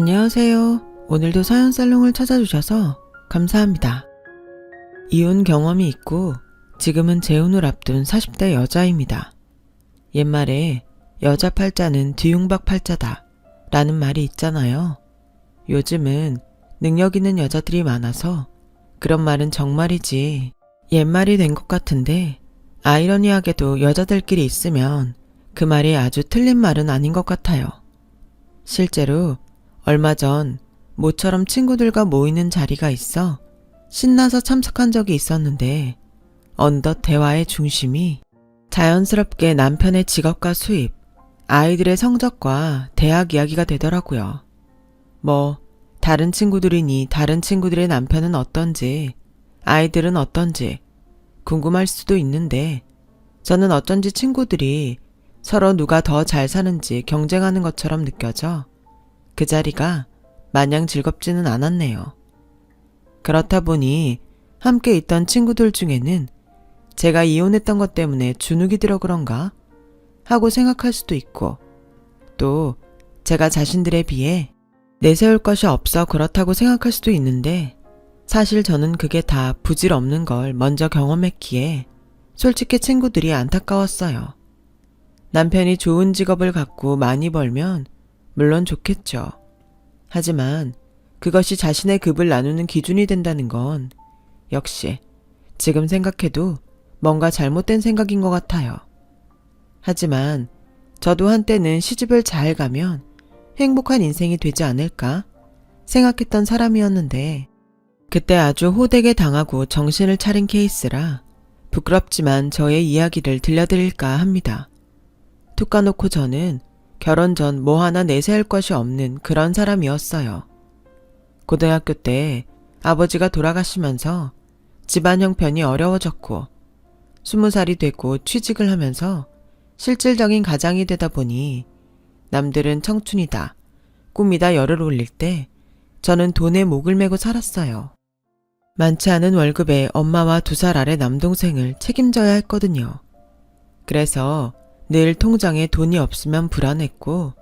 안녕하세요. 오늘도 사연살롱을 찾아주셔서 감사합니다. 이혼 경험이 있고 지금은 재혼을 앞둔 40대 여자입니다. 옛말에 여자 팔자는 뒤흉박 팔자다 라는 말이 있잖아요. 요즘은 능력 있는 여자들이 많아서 그런 말은 정말이지 옛말이 된 것 같은데, 아이러니하게도 여자들끼리 있으면 그 말이 아주 틀린 말은 아닌 것 같아요. 실제로 얼마 전 모처럼 친구들과 모이는 자리가 있어 신나서 참석한 적이 있었는데, 어느덧 대화의 중심이 자연스럽게 남편의 직업과 수입, 아이들의 성적과 대학 이야기가 되더라고요. 다른 친구들이니 다른 친구들의 남편은 어떤지, 아이들은 어떤지 궁금할 수도 있는데, 저는 어쩐지 친구들이 서로 누가 더 잘 사는지 경쟁하는 것처럼 느껴져 그 자리가 마냥 즐겁지는 않았네요. 그렇다 보니 함께 있던 친구들 중에는 제가 이혼했던 것 때문에 주눅이 들어 그런가 하고 생각할 수도 있고, 또 제가 자신들에 비해 내세울 것이 없어 그렇다고 생각할 수도 있는데, 사실 저는 그게 다 부질없는 걸 먼저 경험했기에 솔직히 친구들이 안타까웠어요. 남편이 좋은 직업을 갖고 많이 벌면 물론 좋겠죠. 하지만 그것이 자신의 급을 나누는 기준이 된다는 건 역시 지금 생각해도 뭔가 잘못된 생각인 것 같아요. 하지만 저도 한때는 시집을 잘 가면 행복한 인생이 되지 않을까 생각했던 사람이었는데, 그때 아주 호되게 당하고 정신을 차린 케이스라 부끄럽지만 저의 이야기를 들려드릴까 합니다. 툭 까놓고 저는 결혼 전 뭐 하나 내세울 것이 없는 그런 사람이었어요. 고등학교 때 아버지가 돌아가시면서 집안 형편이 어려워졌고, 20살이 되고 취직을 하면서 실질적인 가장이 되다 보니 남들은 청춘이다, 꿈이다 열을 올릴 때 저는 돈에 목을 메고 살았어요. 많지 않은 월급에 엄마와 2살 아래 남동생을 책임져야 했거든요. 그래서 늘 통장에 돈이 없으면 불안했고,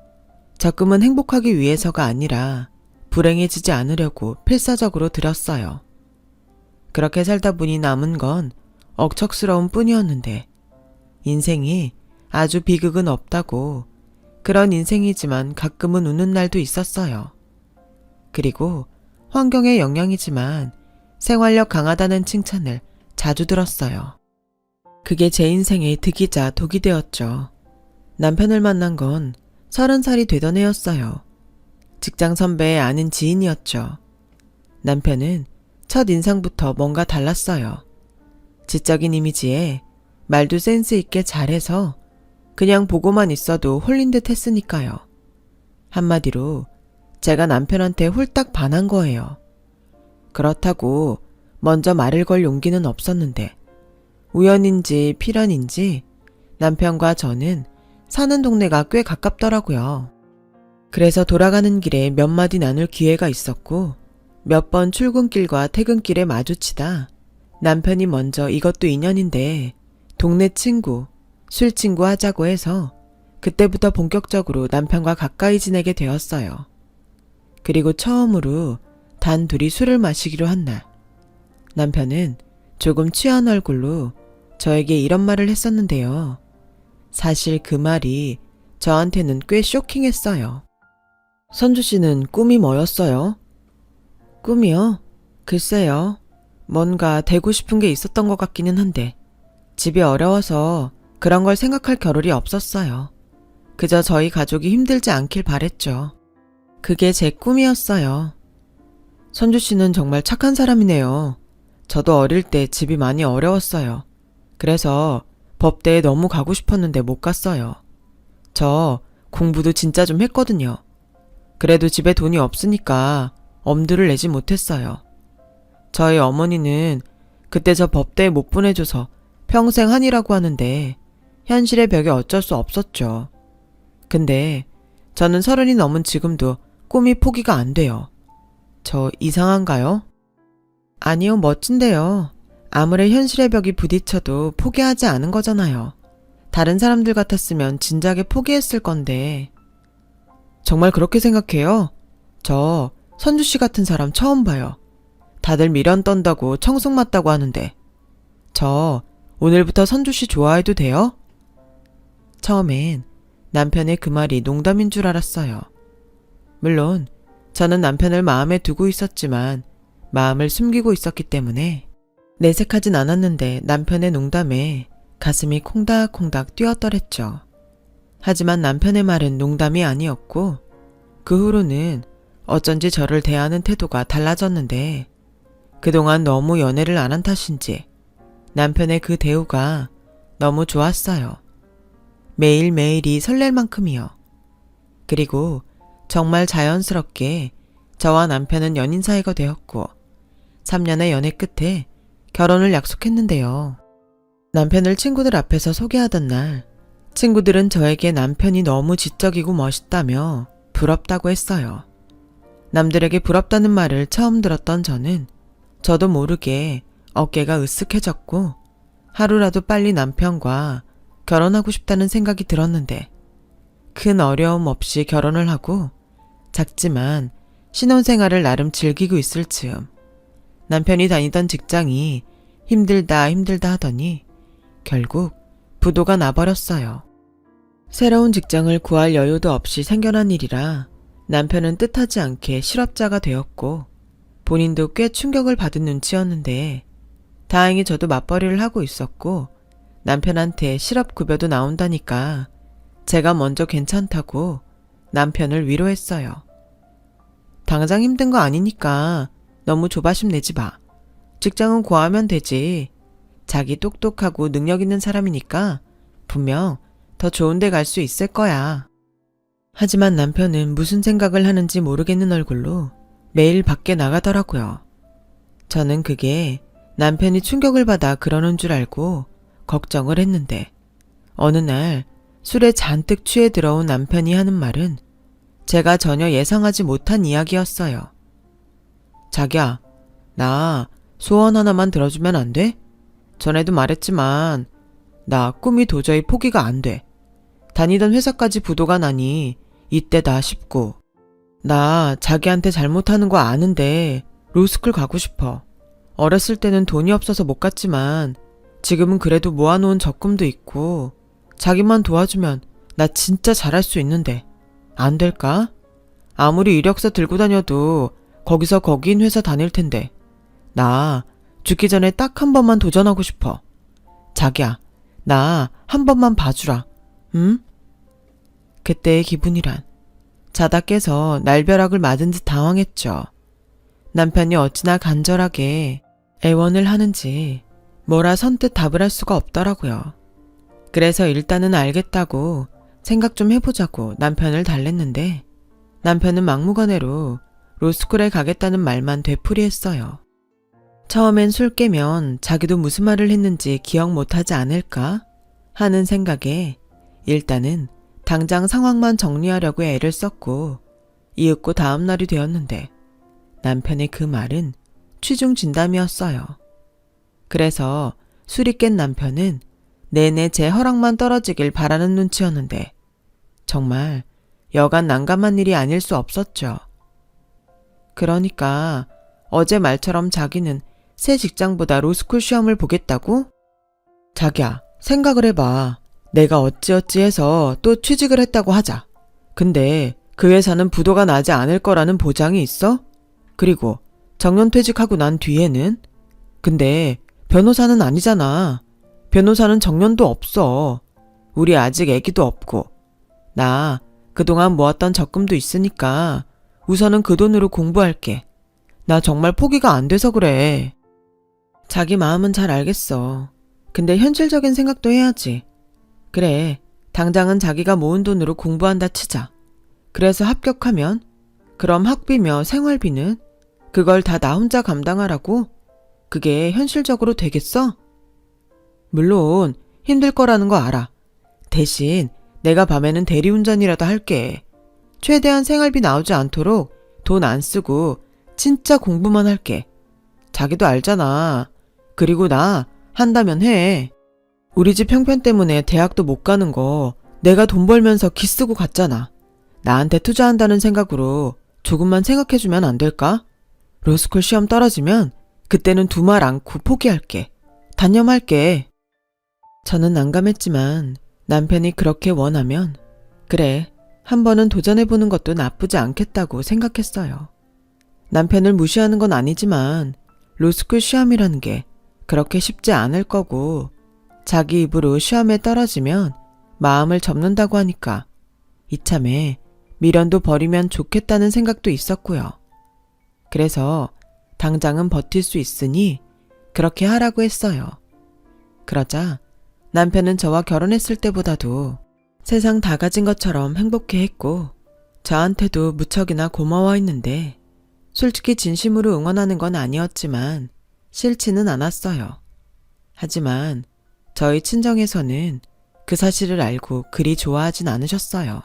적금은 행복하기 위해서가 아니라 불행해지지 않으려고 필사적으로 들었어요. 그렇게 살다 보니 남은 건 억척스러움 뿐이었는데, 인생이 아주 비극은 없다고, 그런 인생이지만 가끔은 우는 날도 있었어요. 그리고 환경의 영향이지만 생활력 강하다는 칭찬을 자주 들었어요. 그게 제 인생의 득이자 독이 되었죠. 남편을 만난 건 30살이 되던 해였어요. 직장 선배의 아는 지인이었죠. 남편은 첫 인상부터 뭔가 달랐어요. 지적인 이미지에 말도 센스 있게 잘해서 그냥 보고만 있어도 홀린 듯 했으니까요. 한마디로 제가 남편한테 홀딱 반한 거예요. 그렇다고 먼저 말을 걸 용기는 없었는데, 우연인지 필연인지 남편과 저는 사는 동네가 꽤 가깝더라고요. 그래서 돌아가는 길에 몇 마디 나눌 기회가 있었고, 몇 번 출근길과 퇴근길에 마주치다 남편이 먼저 이것도 인연인데 동네 친구, 술 친구 하자고 해서 그때부터 본격적으로 남편과 가까이 지내게 되었어요. 그리고 처음으로 단 둘이 술을 마시기로 한 날, 남편은 조금 취한 얼굴로 저에게 이런 말을 했었는데요. 사실 그 말이 저한테는 꽤 쇼킹했어요. 선주 씨는 꿈이 뭐였어요? 꿈이요? 글쎄요. 뭔가 되고 싶은 게 있었던 것 같기는 한데 집이 어려워서 그런 걸 생각할 겨를이 없었어요. 그저 저희 가족이 힘들지 않길 바랬죠. 그게 제 꿈이었어요. 선주 씨는 정말 착한 사람이네요. 저도 어릴 때 집이 많이 어려웠어요. 그래서 법대에 너무 가고 싶었는데 못 갔어요. 저 공부도 진짜 좀 했거든요. 그래도 집에 돈이 없으니까 엄두를 내지 못했어요. 저희 어머니는 그때 저 법대에 못 보내줘서 평생 한이라고 하는데 현실의 벽에 어쩔 수 없었죠. 근데 저는 30이 넘은 지금도 꿈이 포기가 안 돼요. 저 이상한가요? 아니요, 멋진데요. 아무리 현실의 벽이 부딪혀도 포기하지 않은 거잖아요. 다른 사람들 같았으면 진작에 포기했을 건데. 정말 그렇게 생각해요? 저 선주 씨 같은 사람 처음 봐요. 다들 미련 떤다고 청승 맞다고 하는데 저 오늘부터 선주 씨 좋아해도 돼요? 처음엔 남편의 그 말이 농담인 줄 알았어요. 물론 저는 남편을 마음에 두고 있었지만 마음을 숨기고 있었기 때문에 내색하진 않았는데 남편의 농담에 가슴이 콩닥콩닥 뛰었더랬죠. 하지만 남편의 말은 농담이 아니었고 그 후로는 어쩐지 저를 대하는 태도가 달라졌는데 그동안 너무 연애를 안 한 탓인지 남편의 그 대우가 너무 좋았어요. 매일매일이 설렐 만큼이요. 그리고 정말 자연스럽게 저와 남편은 연인 사이가 되었고 3년의 연애 끝에 결혼을 약속했는데요. 남편을 친구들 앞에서 소개하던 날 친구들은 저에게 남편이 너무 지적이고 멋있다며 부럽다고 했어요. 남들에게 부럽다는 말을 처음 들었던 저는 저도 모르게 어깨가 으쓱해졌고 하루라도 빨리 남편과 결혼하고 싶다는 생각이 들었는데 큰 어려움 없이 결혼을 하고 작지만 신혼생활을 나름 즐기고 있을 즈음 남편이 다니던 직장이 힘들다 하더니 결국 부도가 나버렸어요. 새로운 직장을 구할 여유도 없이 생겨난 일이라 남편은 뜻하지 않게 실업자가 되었고 본인도 꽤 충격을 받은 눈치였는데 다행히 저도 맞벌이를 하고 있었고 남편한테 실업급여도 나온다니까 제가 먼저 괜찮다고 남편을 위로했어요. 당장 힘든 거 아니니까 너무 조바심 내지 마. 직장은 구하면 되지. 자기 똑똑하고 능력 있는 사람이니까 분명 더 좋은 데 갈 수 있을 거야. 하지만 남편은 무슨 생각을 하는지 모르겠는 얼굴로 매일 밖에 나가더라고요. 저는 그게 남편이 충격을 받아 그러는 줄 알고 걱정을 했는데 어느 날 술에 잔뜩 취해 들어온 남편이 하는 말은 제가 전혀 예상하지 못한 이야기였어요. 자기야, 나 소원 하나만 들어주면 안 돼? 전에도 말했지만 나 꿈이 도저히 포기가 안 돼. 다니던 회사까지 부도가 나니 이때다 싶고 나 자기한테 잘못하는 거 아는데 로스쿨 가고 싶어. 어렸을 때는 돈이 없어서 못 갔지만 지금은 그래도 모아놓은 적금도 있고 자기만 도와주면 나 진짜 잘할 수 있는데 안 될까? 아무리 이력서 들고 다녀도 거기서 거기인 회사 다닐 텐데 나 죽기 전에 딱 한 번만 도전하고 싶어. 자기야, 나 한 번만 봐주라. 응? 그때의 기분이란 자다 깨서 날벼락을 맞은 듯 당황했죠. 남편이 어찌나 간절하게 애원을 하는지 뭐라 선뜻 답을 할 수가 없더라고요. 그래서 일단은 알겠다고 생각 좀 해보자고 남편을 달랬는데 남편은 막무가내로 로스쿨에 가겠다는 말만 되풀이했어요. 처음엔 술 깨면 자기도 무슨 말을 했는지 기억 못하지 않을까 하는 생각에 일단은 당장 상황만 정리하려고 애를 썼고 이윽고 다음 날이 되었는데 남편의 그 말은 취중 진담이었어요. 그래서 술이 깬 남편은 내내 제 허락만 떨어지길 바라는 눈치였는데 정말 여간 난감한 일이 아닐 수 없었죠. 그러니까 어제 말처럼 자기는 새 직장보다 로스쿨 시험을 보겠다고? 자기야, 생각을 해봐. 내가 어찌어찌 해서 또 취직을 했다고 하자. 근데 그 회사는 부도가 나지 않을 거라는 보장이 있어? 그리고 정년퇴직하고 난 뒤에는? 근데 변호사는 아니잖아. 변호사는 정년도 없어. 우리 아직 애기도 없고. 나 그동안 모았던 적금도 있으니까 우선은 그 돈으로 공부할게. 나 정말 포기가 안 돼서 그래. 자기 마음은 잘 알겠어. 근데 현실적인 생각도 해야지. 그래, 당장은 자기가 모은 돈으로 공부한다 치자. 그래서 합격하면 그럼 학비며 생활비는 그걸 다 나 혼자 감당하라고? 그게 현실적으로 되겠어? 물론 힘들 거라는 거 알아. 대신 내가 밤에는 대리운전이라도 할게. 최대한 생활비 나오지 않도록 돈 안 쓰고 진짜 공부만 할게. 자기도 알잖아. 그리고 나 한다면 해. 우리 집 형편 때문에 대학도 못 가는 거 내가 돈 벌면서 기 쓰고 갔잖아. 나한테 투자한다는 생각으로 조금만 생각해주면 안 될까? 로스쿨 시험 떨어지면 그때는 두말 않고 포기할게. 단념할게. 저는 난감했지만 남편이 그렇게 원하면 그래, 한 번은 도전해보는 것도 나쁘지 않겠다고 생각했어요. 남편을 무시하는 건 아니지만 로스쿨 시험이라는 게 그렇게 쉽지 않을 거고 자기 입으로 시험에 떨어지면 마음을 접는다고 하니까 이참에 미련도 버리면 좋겠다는 생각도 있었고요. 그래서 당장은 버틸 수 있으니 그렇게 하라고 했어요. 그러자 남편은 저와 결혼했을 때보다도 세상 다 가진 것처럼 행복해했고 저한테도 무척이나 고마워했는데 솔직히 진심으로 응원하는 건 아니었지만 싫지는 않았어요. 하지만 저희 친정에서는 그 사실을 알고 그리 좋아하진 않으셨어요.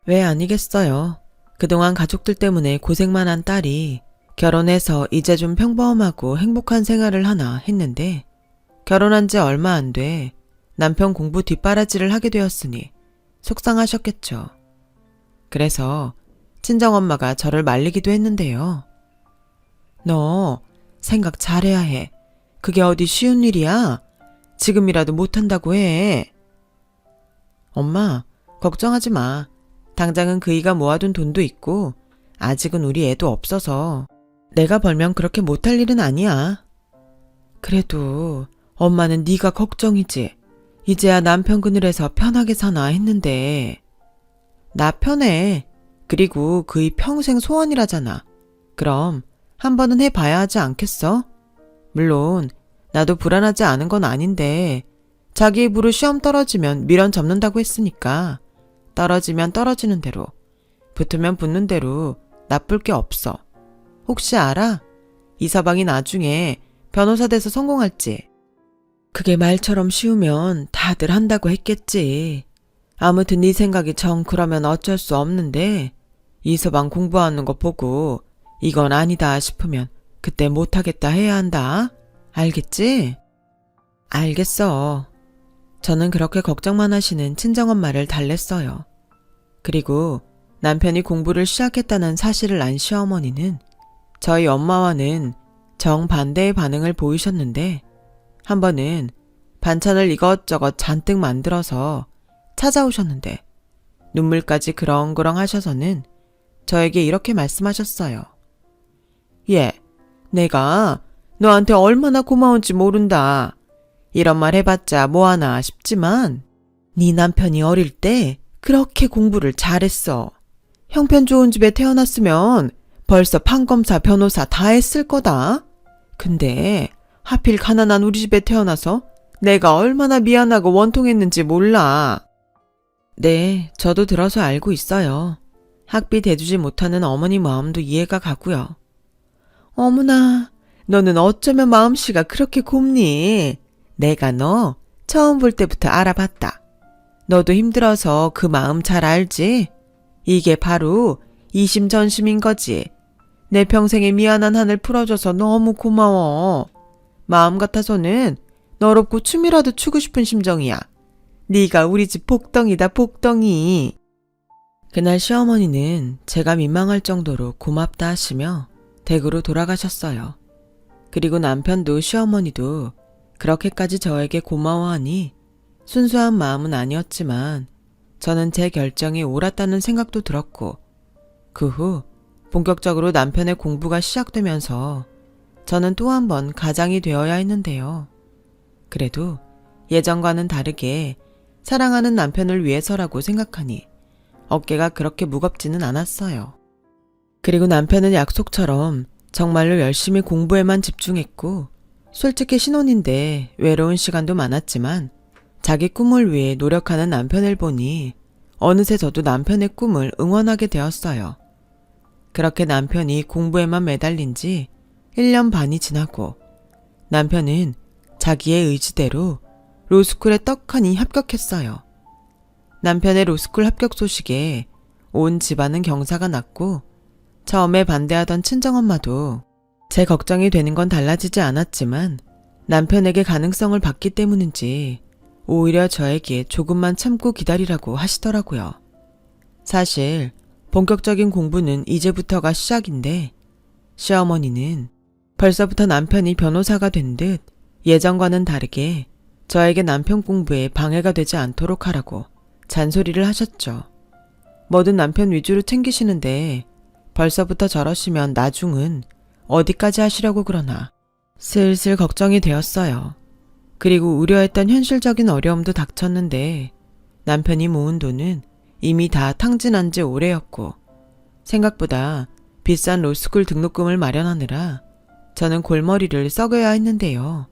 왜 아니겠어요. 그동안 가족들 때문에 고생만 한 딸이 결혼해서 이제 좀 평범하고 행복한 생활을 하나 했는데 결혼한 지 얼마 안 돼 남편 공부 뒷바라지를 하게 되었으니 속상하셨겠죠. 그래서 친정엄마가 저를 말리기도 했는데요. 너 생각 잘해야 해. 그게 어디 쉬운 일이야? 지금이라도 못한다고 해. 엄마, 걱정하지 마. 당장은 그이가 모아둔 돈도 있고 아직은 우리 애도 없어서 내가 벌면 그렇게 못할 일은 아니야. 그래도 엄마는 네가 걱정이지. 이제야 남편 그늘에서 편하게 사나 했는데. 나 편해. 그리고 그이 평생 소원이라잖아. 그럼 한 번은 해봐야 하지 않겠어? 물론 나도 불안하지 않은 건 아닌데 자기 입으로 시험 떨어지면 미련 접는다고 했으니까 떨어지면 떨어지는 대로 붙으면 붙는 대로 나쁠 게 없어. 혹시 알아? 이서방이 나중에 변호사 돼서 성공할지. 그게 말처럼 쉬우면 다들 한다고 했겠지. 아무튼 네 생각이 정 그러면 어쩔 수 없는데 이서방 공부하는 거 보고 이건 아니다 싶으면 그때 못하겠다 해야 한다. 알겠지? 알겠어. 저는 그렇게 걱정만 하시는 친정엄마를 달랬어요. 그리고 남편이 공부를 시작했다는 사실을 안 시어머니는 저희 엄마와는 정반대의 반응을 보이셨는데 한 번은 반찬을 이것저것 잔뜩 만들어서 찾아오셨는데 눈물까지 그렁그렁 하셔서는 저에게 이렇게 말씀하셨어요. 얘, 내가 너한테 얼마나 고마운지 모른다. 이런 말 해봤자 뭐하나 싶지만 네 남편이 어릴 때 그렇게 공부를 잘했어. 형편 좋은 집에 태어났으면 벌써 판검사, 변호사 다 했을 거다. 근데 하필 가난한 우리 집에 태어나서 내가 얼마나 미안하고 원통했는지 몰라. 네, 저도 들어서 알고 있어요. 학비 대주지 못하는 어머니 마음도 이해가 가고요. 어머나, 너는 어쩌면 마음씨가 그렇게 곱니? 내가 너 처음 볼 때부터 알아봤다. 너도 힘들어서 그 마음 잘 알지? 이게 바로 이심전심인 거지. 내 평생의 미안한 한을 풀어줘서 너무 고마워. 마음 같아서는 너롭고 춤이라도 추고 싶은 심정이야. 네가 우리 집 복덩이다, 복덩이. 그날 시어머니는 제가 민망할 정도로 고맙다 하시며 댁으로 돌아가셨어요. 그리고 남편도 시어머니도 그렇게까지 저에게 고마워하니 순수한 마음은 아니었지만 저는 제 결정이 옳았다는 생각도 들었고 그 후 본격적으로 남편의 공부가 시작되면서 저는 또 한 번 가장이 되어야 했는데요. 그래도 예전과는 다르게 사랑하는 남편을 위해서라고 생각하니 어깨가 그렇게 무겁지는 않았어요. 그리고 남편은 약속처럼 정말로 열심히 공부에만 집중했고 솔직히 신혼인데 외로운 시간도 많았지만 자기 꿈을 위해 노력하는 남편을 보니 어느새 저도 남편의 꿈을 응원하게 되었어요. 그렇게 남편이 공부에만 매달린 지 1년 반이 지나고 남편은 자기의 의지대로 로스쿨에 떡하니 합격했어요. 남편의 로스쿨 합격 소식에 온 집안은 경사가 났고 처음에 반대하던 친정엄마도 제 걱정이 되는 건 달라지지 않았지만 남편에게 가능성을 봤기 때문인지 오히려 저에게 조금만 참고 기다리라고 하시더라고요. 사실 본격적인 공부는 이제부터가 시작인데 시어머니는 벌써부터 남편이 변호사가 된 듯 예전과는 다르게 저에게 남편 공부에 방해가 되지 않도록 하라고 잔소리를 하셨죠. 뭐든 남편 위주로 챙기시는데 벌써부터 저러시면 나중은 어디까지 하시려고 그러나 슬슬 걱정이 되었어요. 그리고 우려했던 현실적인 어려움도 닥쳤는데 남편이 모은 돈은 이미 다 탕진한 지 오래였고 생각보다 비싼 로스쿨 등록금을 마련하느라 저는 골머리를 썩어야 했는데요.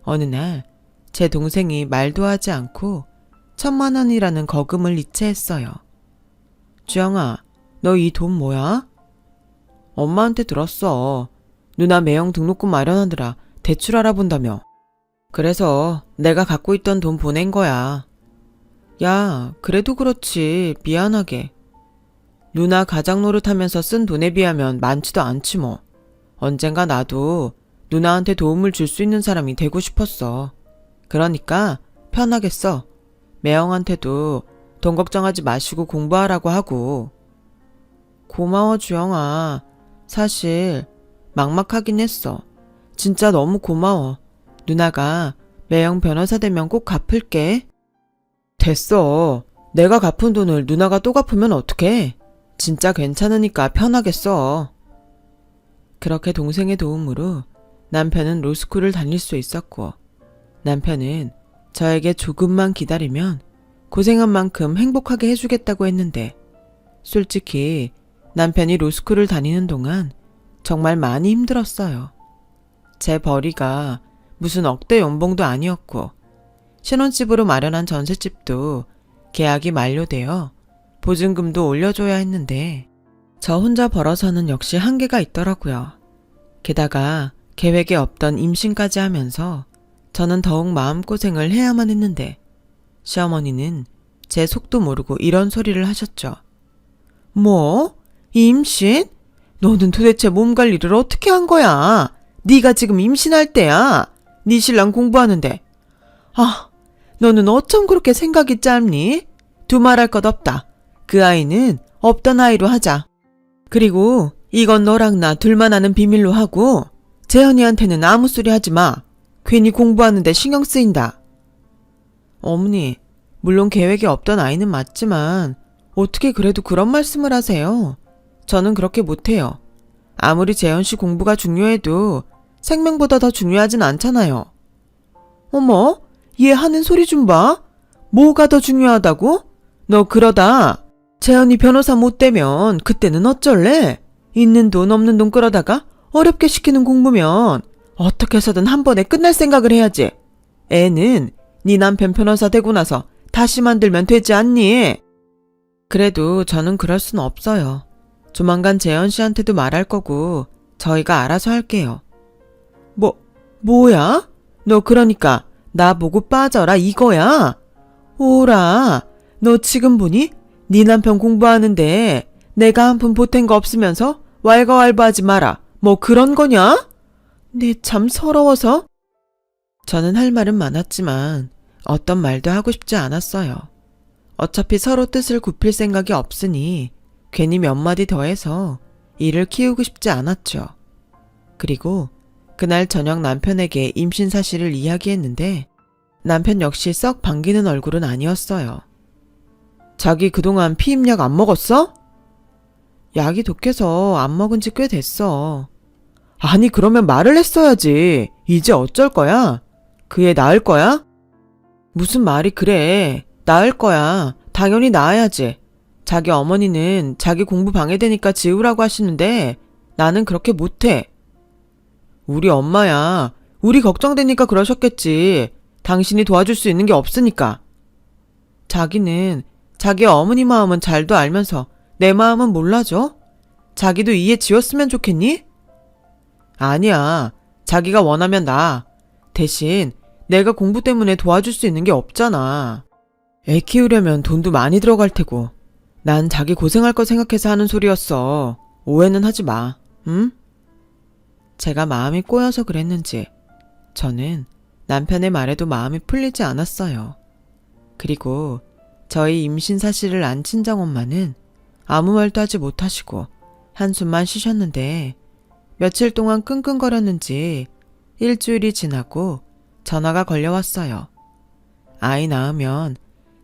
어느 날 제 동생이 말도 하지 않고 1,000만 원이라는 거금을 이체했어요. 주영아, 너 이 돈 뭐야? 엄마한테 들었어. 누나 매형 등록금 마련하느라 대출 알아본다며. 그래서 내가 갖고 있던 돈 보낸 거야. 야, 그래도 그렇지. 미안하게. 누나 가장 노릇하면서 쓴 돈에 비하면 많지도 않지 뭐. 언젠가 나도 누나한테 도움을 줄 수 있는 사람이 되고 싶었어. 그러니까 편하게 써. 매형한테도 돈 걱정하지 마시고 공부하라고 하고. 고마워 주영아. 사실 막막하긴 했어. 진짜 너무 고마워. 누나가 매형 변호사 되면 꼭 갚을게. 됐어. 내가 갚은 돈을 누나가 또 갚으면 어떡해. 진짜 괜찮으니까 편하게 써. 그렇게 동생의 도움으로 남편은 로스쿨을 다닐 수 있었고 남편은 저에게 조금만 기다리면 고생한 만큼 행복하게 해주겠다고 했는데 솔직히 남편이 로스쿨을 다니는 동안 정말 많이 힘들었어요. 제 벌이가 무슨 억대 연봉도 아니었고 신혼집으로 마련한 전셋집도 계약이 만료되어 보증금도 올려줘야 했는데 저 혼자 벌어서는 역시 한계가 있더라고요. 게다가 계획에 없던 임신까지 하면서 저는 더욱 마음고생을 해야만 했는데 시어머니는 제 속도 모르고 이런 소리를 하셨죠. 뭐? 임신? 너는 도대체 몸 관리를 어떻게 한 거야? 네가 지금 임신할 때야. 네 신랑 공부하는데. 아, 너는 어쩜 그렇게 생각이 짧니? 두말할 것 없다. 그 아이는 없던 아이로 하자. 그리고 이건 너랑 나 둘만 아는 비밀로 하고 재현이한테는 아무 소리 하지 마. 괜히 공부하는데 신경 쓰인다. 어머니, 물론 계획에 없던 아이는 맞지만 어떻게 그래도 그런 말씀을 하세요? 저는 그렇게 못해요. 아무리 재현 씨 공부가 중요해도 생명보다 더 중요하진 않잖아요. 어머, 얘 하는 소리 좀 봐. 뭐가 더 중요하다고? 너 그러다 재현이 변호사 못 되면 그때는 어쩔래? 있는 돈 없는 돈 끌어다가 어렵게 시키는 공부면 어떻게 해서든 한 번에 끝날 생각을 해야지. 애는 네 남편 변호사 되고 나서 다시 만들면 되지 않니? 그래도 저는 그럴 순 없어요. 조만간 재현 씨한테도 말할 거고 저희가 알아서 할게요. 뭐야? 너 그러니까 나 보고 빠져라 이거야? 오라, 너 지금 보니? 네 남편 공부하는데 내가 한 푼 보탠 거 없으면서 왈가왈부하지 마라. 뭐 그런 거냐? 네 참 서러워서. 저는 할 말은 많았지만 어떤 말도 하고 싶지 않았어요. 어차피 서로 뜻을 굽힐 생각이 없으니 괜히 몇 마디 더해서 일을 키우고 싶지 않았죠. 그리고 그날 저녁 남편에게 임신 사실을 이야기했는데 남편 역시 썩 반기는 얼굴은 아니었어요. 자기 그동안 피임약 안 먹었어? 약이 독해서 안 먹은 지 꽤 됐어. 아니 그러면 말을 했어야지. 이제 어쩔 거야? 그 애 낳을 거야? 무슨 말이 그래. 낳을 거야. 당연히 낳아야지. 자기 어머니는 자기 공부 방해되니까 지우라고 하시는데 나는 그렇게 못해. 우리 엄마야. 우리 걱정되니까 그러셨겠지. 당신이 도와줄 수 있는 게 없으니까. 자기는 자기 어머니 마음은 잘도 알면서 내 마음은 몰라줘? 자기도 이해 지었으면 좋겠니? 아니야. 자기가 원하면 나. 대신 내가 공부 때문에 도와줄 수 있는 게 없잖아. 애 키우려면 돈도 많이 들어갈 테고. 난 자기 고생할 거 생각해서 하는 소리였어. 오해는 하지 마. 응? 제가 마음이 꼬여서 그랬는지 저는 남편의 말에도 마음이 풀리지 않았어요. 그리고 저희 임신 사실을 안 친정엄마는 아무 말도 하지 못하시고 한숨만 쉬셨는데 며칠 동안 끙끙거렸는지 일주일이 지나고 전화가 걸려왔어요. 아이 낳으면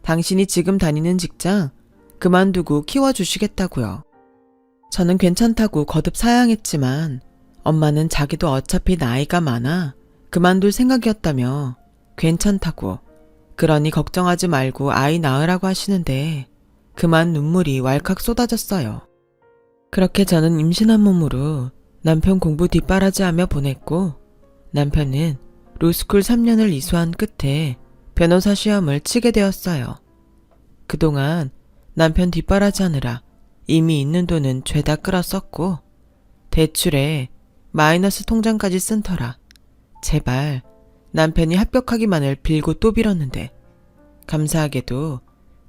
당신이 지금 다니는 직장 그만두고 키워주시겠다고요. 저는 괜찮다고 거듭 사양했지만 엄마는 자기도 어차피 나이가 많아 그만둘 생각이었다며 괜찮다고, 그러니 걱정하지 말고 아이 낳으라고 하시는데 그만 눈물이 왈칵 쏟아졌어요. 그렇게 저는 임신한 몸으로 남편 공부 뒷바라지하며 보냈고, 남편은 로스쿨 3년을 이수한 끝에 변호사 시험을 치게 되었어요. 그동안 남편 뒷바라지하느라 이미 있는 돈은 죄다 끌어 썼고 대출에 마이너스 통장까지 쓴 터라 제발 남편이 합격하기만을 빌고 또 빌었는데, 감사하게도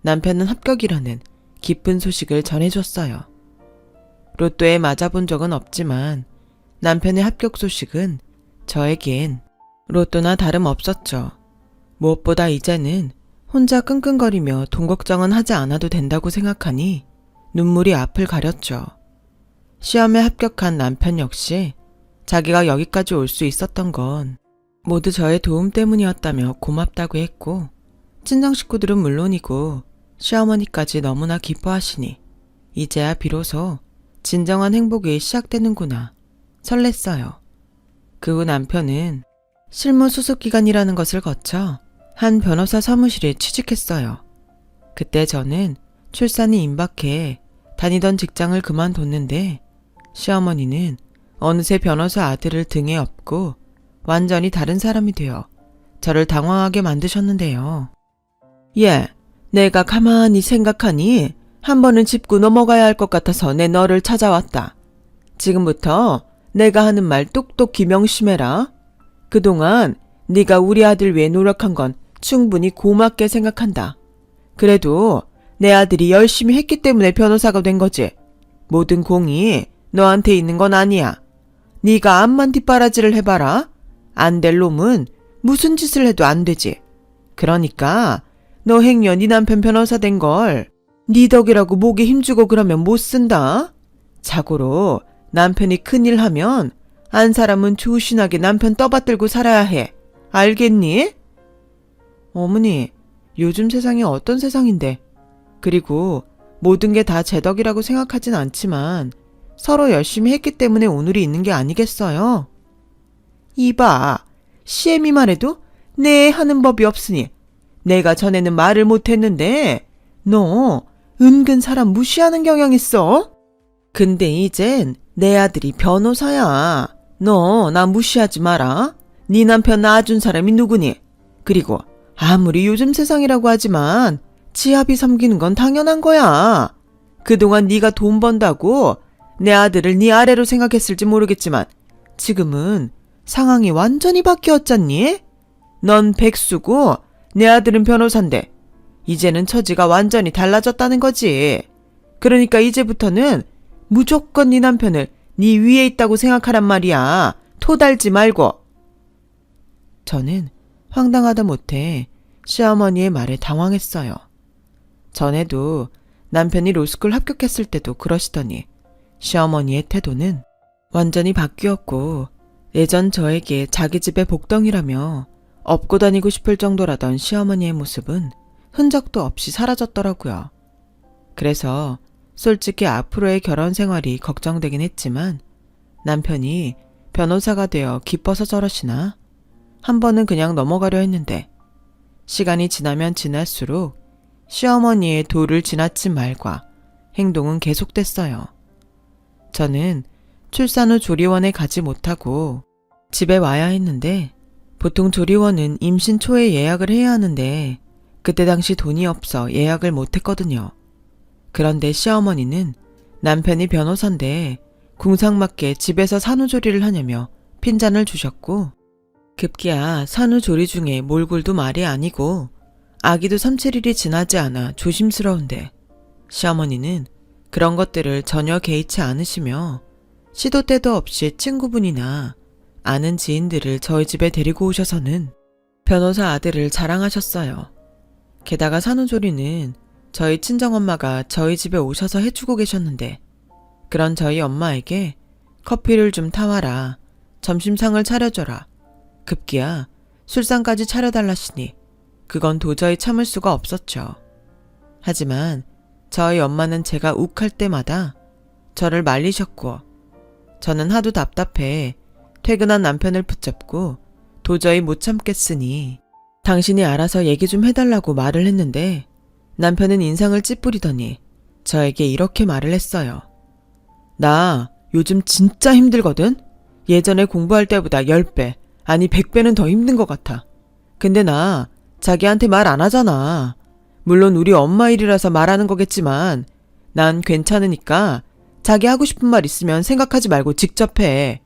남편은 합격이라는 기쁜 소식을 전해줬어요. 로또에 맞아본 적은 없지만 남편의 합격 소식은 저에겐 로또나 다름없었죠. 무엇보다 이제는 혼자 끙끙거리며 돈 걱정은 하지 않아도 된다고 생각하니 눈물이 앞을 가렸죠. 시험에 합격한 남편 역시 자기가 여기까지 올 수 있었던 건 모두 저의 도움 때문이었다며 고맙다고 했고, 친정 식구들은 물론이고 시어머니까지 너무나 기뻐하시니 이제야 비로소 진정한 행복이 시작되는구나 설렜어요. 그 후 남편은 실무 수습 기간이라는 것을 거쳐 한 변호사 사무실에 취직했어요. 그때 저는 출산이 임박해 다니던 직장을 그만뒀는데 시어머니는 어느새 변호사 아들을 등에 업고 완전히 다른 사람이 되어 저를 당황하게 만드셨는데요. 예, 내가 가만히 생각하니 한 번은 짚고 넘어가야 할 것 같아서 내 너를 찾아왔다. 지금부터 내가 하는 말 똑똑히 명심해라. 그동안 네가 우리 아들 위해 노력한 건 충분히 고맙게 생각한다. 그래도 내 아들이 열심히 했기 때문에 변호사가 된 거지. 모든 공이 너한테 있는 건 아니야. 네가 암만 뒷바라지를 해봐라. 안 될 놈은 무슨 짓을 해도 안 되지. 그러니까 너 행여 네 남편 변호사 된 걸 네 덕이라고 목에 힘주고 그러면 못 쓴다. 자고로 남편이 큰일 하면 안 사람은 조신하게 남편 떠받들고 살아야 해. 알겠니? 어머니, 요즘 세상이 어떤 세상인데. 그리고 모든 게 다 제 덕이라고 생각하진 않지만 서로 열심히 했기 때문에 오늘이 있는 게 아니겠어요? 이봐, 시애미 말해도 네 하는 법이 없으니 내가 전에는 말을 못했는데 너 은근 사람 무시하는 경향 있어? 근데 이젠 내 아들이 변호사야. 너 나 무시하지 마라. 네 남편 낳아준 사람이 누구니? 그리고 아무리 요즘 세상이라고 하지만 지아비 섬기는 건 당연한 거야. 그동안 네가 돈 번다고 내 아들을 네 아래로 생각했을지 모르겠지만 지금은 상황이 완전히 바뀌었잖니? 넌 백수고 내 아들은 변호사인데 이제는 처지가 완전히 달라졌다는 거지. 그러니까 이제부터는 무조건 네 남편을 네 위에 있다고 생각하란 말이야. 토달지 말고. 저는 황당하다 못해 시어머니의 말에 당황했어요. 전에도 남편이 로스쿨 합격했을 때도 그러시더니 시어머니의 태도는 완전히 바뀌었고 예전 저에게 자기 집의 복덩이라며 업고 다니고 싶을 정도라던 시어머니의 모습은 흔적도 없이 사라졌더라고요. 그래서 솔직히 앞으로의 결혼 생활이 걱정되긴 했지만 남편이 변호사가 되어 기뻐서 저러시나 한 번은 그냥 넘어가려 했는데 시간이 지나면 지날수록 시어머니의 도를 지나친 말과 행동은 계속됐어요. 저는 출산 후 조리원에 가지 못하고 집에 와야 했는데 보통 조리원은 임신 초에 예약을 해야 하는데 그때 당시 돈이 없어 예약을 못했거든요. 그런데 시어머니는 남편이 변호사인데 궁상맞게 집에서 산후조리를 하냐며 핀잔을 주셨고 급기야 산후조리 중에 몰골도 말이 아니고 아기도 3-7일이 지나지 않아 조심스러운데 시어머니는 그런 것들을 전혀 개의치 않으시며 시도 때도 없이 친구분이나 아는 지인들을 저희 집에 데리고 오셔서는 변호사 아들을 자랑하셨어요. 게다가 산후조리는 저희 친정엄마가 저희 집에 오셔서 해주고 계셨는데 그런 저희 엄마에게 커피를 좀 타와라, 점심상을 차려줘라, 급기야 술상까지 차려달라시니 그건 도저히 참을 수가 없었죠. 하지만 저희 엄마는 제가 욱할 때마다 저를 말리셨고 저는 하도 답답해 퇴근한 남편을 붙잡고 도저히 못 참겠으니 당신이 알아서 얘기 좀 해달라고 말을 했는데 남편은 인상을 찌푸리더니 저에게 이렇게 말을 했어요. 나 요즘 진짜 힘들거든? 예전에 공부할 때보다 10배, 아니 100배는 더 힘든 것 같아. 근데 나 자기한테 말 안 하잖아. 물론 우리 엄마 일이라서 말하는 거겠지만 난 괜찮으니까 자기 하고 싶은 말 있으면 생각하지 말고 직접 해.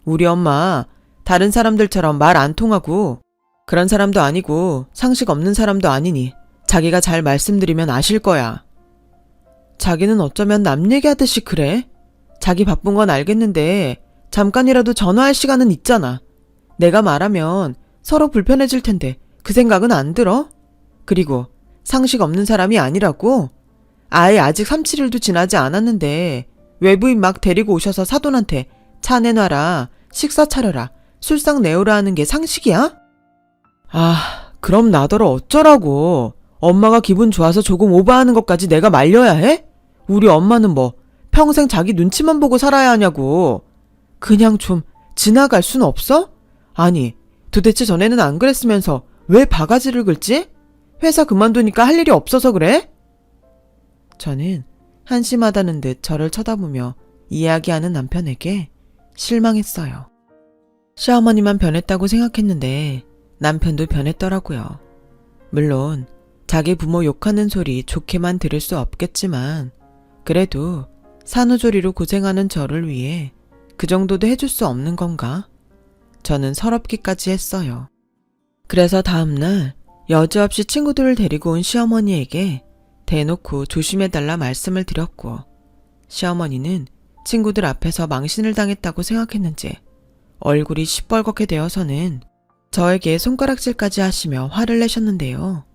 우리 엄마 다른 사람들처럼 말 안 통하고 그런 사람도 아니고 상식 없는 사람도 아니니 자기가 잘 말씀드리면 아실 거야. 자기는 어쩌면 남 얘기하듯이 그래? 자기 바쁜 건 알겠는데 잠깐이라도 전화할 시간은 있잖아. 내가 말하면 서로 불편해질 텐데 그 생각은 안 들어? 그리고 상식 없는 사람이 아니라고? 아예 아직 3, 7일도 지나지 않았는데 외부인 막 데리고 오셔서 사돈한테 차 내놔라, 식사 차려라, 술상 내오라 하는 게 상식이야? 아, 그럼 나더러 어쩌라고. 엄마가 기분 좋아서 조금 오버하는 것까지 내가 말려야 해? 우리 엄마는 뭐 평생 자기 눈치만 보고 살아야 하냐고. 그냥 좀 지나갈 순 없어? 아니, 도대체 전에는 안 그랬으면서 왜 바가지를 긁지? 회사 그만두니까 할 일이 없어서 그래? 저는 한심하다는 듯 저를 쳐다보며 이야기하는 남편에게 실망했어요. 시어머니만 변했다고 생각했는데 남편도 변했더라고요. 물론 자기 부모 욕하는 소리 좋게만 들을 수 없겠지만 그래도 산후조리로 고생하는 저를 위해 그 정도도 해줄 수 없는 건가? 저는 서럽기까지 했어요. 그래서 다음날 여지없이 친구들을 데리고 온 시어머니에게 대놓고 조심해달라 말씀을 드렸고 시어머니는 친구들 앞에서 망신을 당했다고 생각했는지 얼굴이 시뻘겋게 되어서는 저에게 손가락질까지 하시며 화를 내셨는데요.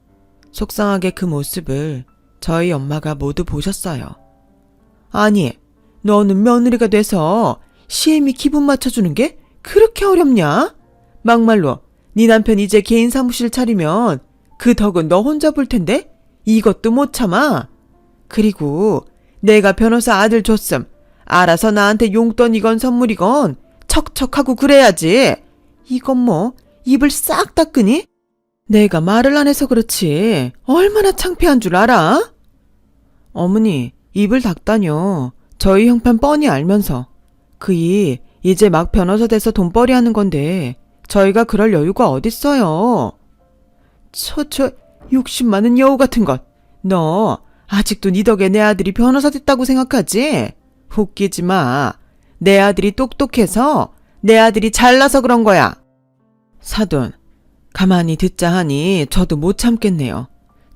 속상하게 그 모습을 저희 엄마가 모두 보셨어요. 아니, 너는 며느리가 돼서 시애미 기분 맞춰주는 게 그렇게 어렵냐? 막말로 네 남편 이제 개인 사무실 차리면 그 덕은 너 혼자 볼 텐데 이것도 못 참아. 그리고 내가 변호사 아들 줬음 알아서 나한테 용돈이건 선물이건 척척하고 그래야지. 이건 뭐 입을 싹 닦으니? 내가 말을 안 해서 그렇지 얼마나 창피한 줄 알아? 어머니, 입을 닦다뇨. 저희 형편 뻔히 알면서. 그이 이제 막 변호사 돼서 돈벌이 하는 건데 저희가 그럴 여유가 어딨어요. 욕심 많은 여우 같은 것. 너 아직도 네 덕에 내 아들이 변호사 됐다고 생각하지? 웃기지 마. 내 아들이 똑똑해서 내 아들이 잘나서 그런 거야. 사돈, 가만히 듣자 하니 저도 못 참겠네요.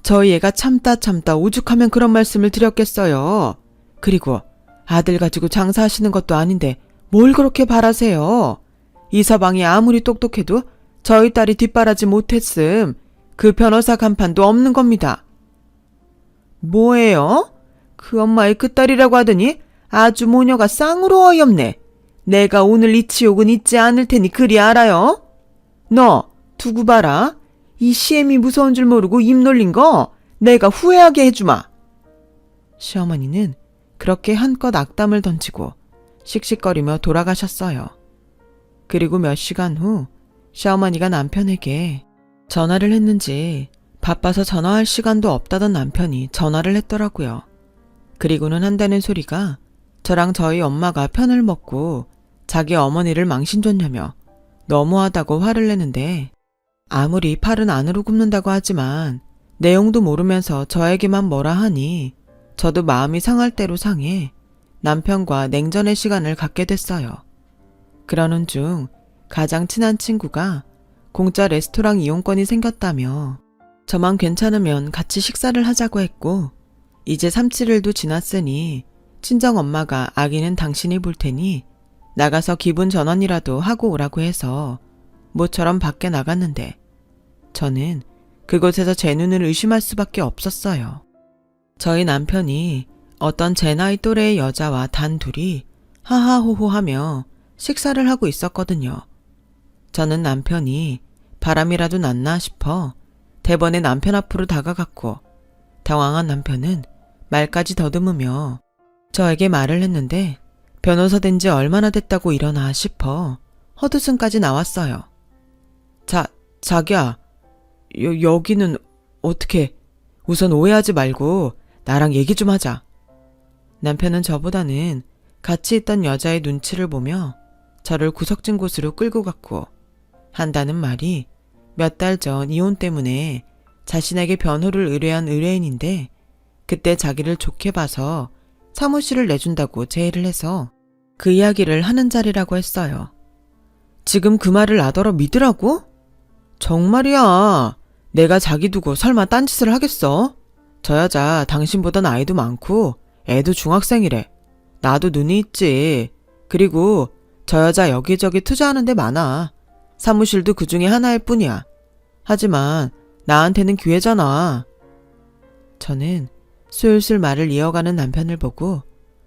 저희 애가 참다 오죽하면 그런 말씀을 드렸겠어요. 그리고 아들 가지고 장사하시는 것도 아닌데 뭘 그렇게 바라세요. 이 서방이 아무리 똑똑해도 저희 딸이 뒷바라지 못했음 그 변호사 간판도 없는 겁니다. 뭐예요? 그 엄마의 그 딸이라고 하더니 아주 모녀가 쌍으로 어이없네. 내가 오늘 이 치욕은 잊지 않을 테니 그리 알아요. 너 두고 봐라. 이 시엠이 무서운 줄 모르고 입 놀린 거 내가 후회하게 해주마. 시어머니는 그렇게 한껏 악담을 던지고 씩씩거리며 돌아가셨어요. 그리고 몇 시간 후 시어머니가 남편에게 전화를 했는지 바빠서 전화할 시간도 없다던 남편이 전화를 했더라고요. 그리고는 한다는 소리가 저랑 저희 엄마가 편을 먹고 자기 어머니를 망신 줬냐며 너무하다고 화를 내는데 아무리 팔은 안으로 굽는다고 하지만 내용도 모르면서 저에게만 뭐라 하니 저도 마음이 상할 대로 상해 남편과 냉전의 시간을 갖게 됐어요. 그러는 중 가장 친한 친구가 공짜 레스토랑 이용권이 생겼다며 저만 괜찮으면 같이 식사를 하자고 했고 이제 3, 7일도 지났으니 친정엄마가 아기는 당신이 볼 테니 나가서 기분 전환이라도 하고 오라고 해서 모처럼 밖에 나갔는데 저는 그곳에서 제 눈을 의심할 수밖에 없었어요. 저희 남편이 어떤 제 나이 또래의 여자와 단 둘이 하하호호 하며 식사를 하고 있었거든요. 저는 남편이 바람이라도 났나 싶어 대번에 남편 앞으로 다가갔고 당황한 남편은 말까지 더듬으며 저에게 말을 했는데 변호사 된 지 얼마나 됐다고 이러나 싶어 헛웃음까지 나왔어요. 자기야, 여기는 어떻게, 우선 오해하지 말고 나랑 얘기 좀 하자. 남편은 저보다는 같이 있던 여자의 눈치를 보며 저를 구석진 곳으로 끌고 갔고 한다는 말이 몇 달 전 이혼 때문에 자신에게 변호를 의뢰한 의뢰인인데 그때 자기를 좋게 봐서 사무실을 내준다고 제의를 해서 그 이야기를 하는 자리라고 했어요. 지금 그 말을 나더러 믿으라고? 정말이야. 내가 자기 두고 설마 딴짓을 하겠어? 저 여자 당신보다 나이도 많고 애도 중학생이래. 나도 눈이 있지. 그리고 저 여자 여기저기 투자하는 데 많아. 사무실도 그 중에 하나일 뿐이야. 하지만 나한테는 기회잖아. 저는 슬슬 말을 이어가는 남편을 보고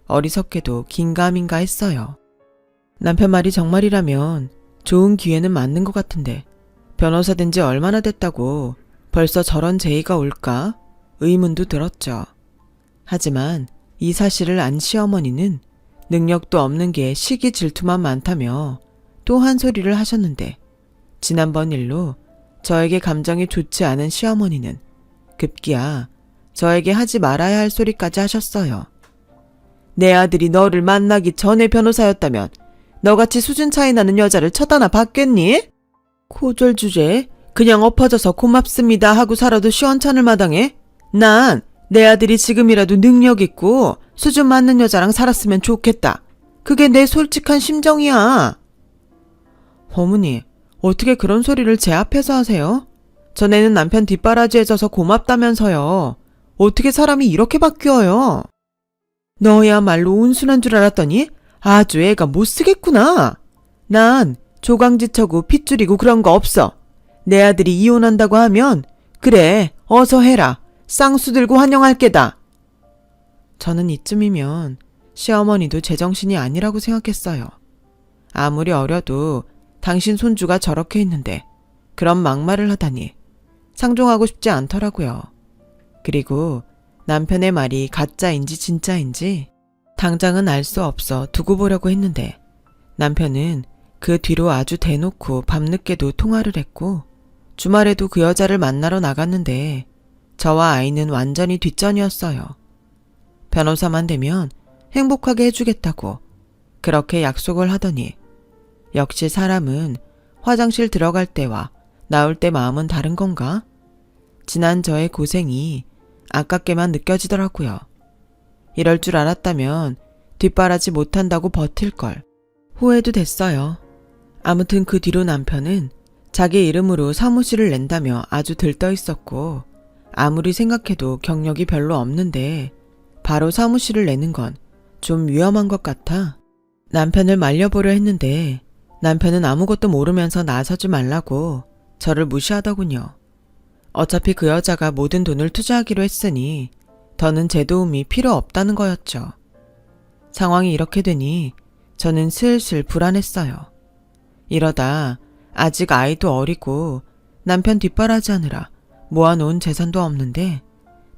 어리석게도 긴가민가 했어요. 남편 말이 정말이라면 좋은 기회는 맞는 것 같은데 변호사 된 지 얼마나 됐다고 벌써 저런 제의가 올까 의문도 들었죠. 하지만 이 사실을 안 시어머니는 능력도 없는 게 시기 질투만 많다며 또 한 소리를 하셨는데 지난번 일로 저에게 감정이 좋지 않은 시어머니는 급기야 저에게 하지 말아야 할 소리까지 하셨어요. 내 아들이 너를 만나기 전에 변호사였다면 너같이 수준 차이 나는 여자를 쳐다나 봤겠니? 고졸 주제에 그냥 엎어져서 고맙습니다 하고 살아도 시원찮을 마당에 난 내 아들이 지금이라도 능력 있고 수준 맞는 여자랑 살았으면 좋겠다. 그게 내 솔직한 심정이야. 어머니, 어떻게 그런 소리를 제 앞에서 하세요? 전에는 남편 뒷바라지에 져서 고맙다면서요. 어떻게 사람이 이렇게 바뀌어요? 너야말로 온순한 줄 알았더니 아주 애가 못쓰겠구나. 난 조강지처고 핏줄이고 그런 거 없어. 내 아들이 이혼한다고 하면 그래 어서 해라. 쌍수 들고 환영할 게다. 저는 이쯤이면 시어머니도 제정신이 아니라고 생각했어요. 아무리 어려도 당신 손주가 저렇게 있는데 그런 막말을 하다니 상종하고 싶지 않더라고요. 그리고 남편의 말이 가짜인지 진짜인지 당장은 알 수 없어 두고 보려고 했는데 남편은 그 뒤로 아주 대놓고 밤늦게도 통화를 했고 주말에도 그 여자를 만나러 나갔는데 저와 아이는 완전히 뒷전이었어요. 변호사만 되면 행복하게 해주겠다고 그렇게 약속을 하더니 역시 사람은 화장실 들어갈 때와 나올 때 마음은 다른 건가? 지난 저의 고생이 아깝게만 느껴지더라고요. 이럴 줄 알았다면 뒷바라지 못한다고 버틸걸. 후회도 됐어요. 아무튼 그 뒤로 남편은 자기 이름으로 사무실을 낸다며 아주 들떠 있었고 아무리 생각해도 경력이 별로 없는데 바로 사무실을 내는 건 좀 위험한 것 같아 남편을 말려보려 했는데 남편은 아무것도 모르면서 나서지 말라고 저를 무시하더군요. 어차피 그 여자가 모든 돈을 투자하기로 했으니 더는 제 도움이 필요 없다는 거였죠. 상황이 이렇게 되니 저는 슬슬 불안했어요. 이러다 아직 아이도 어리고 남편 뒷바라지하느라 모아놓은 재산도 없는데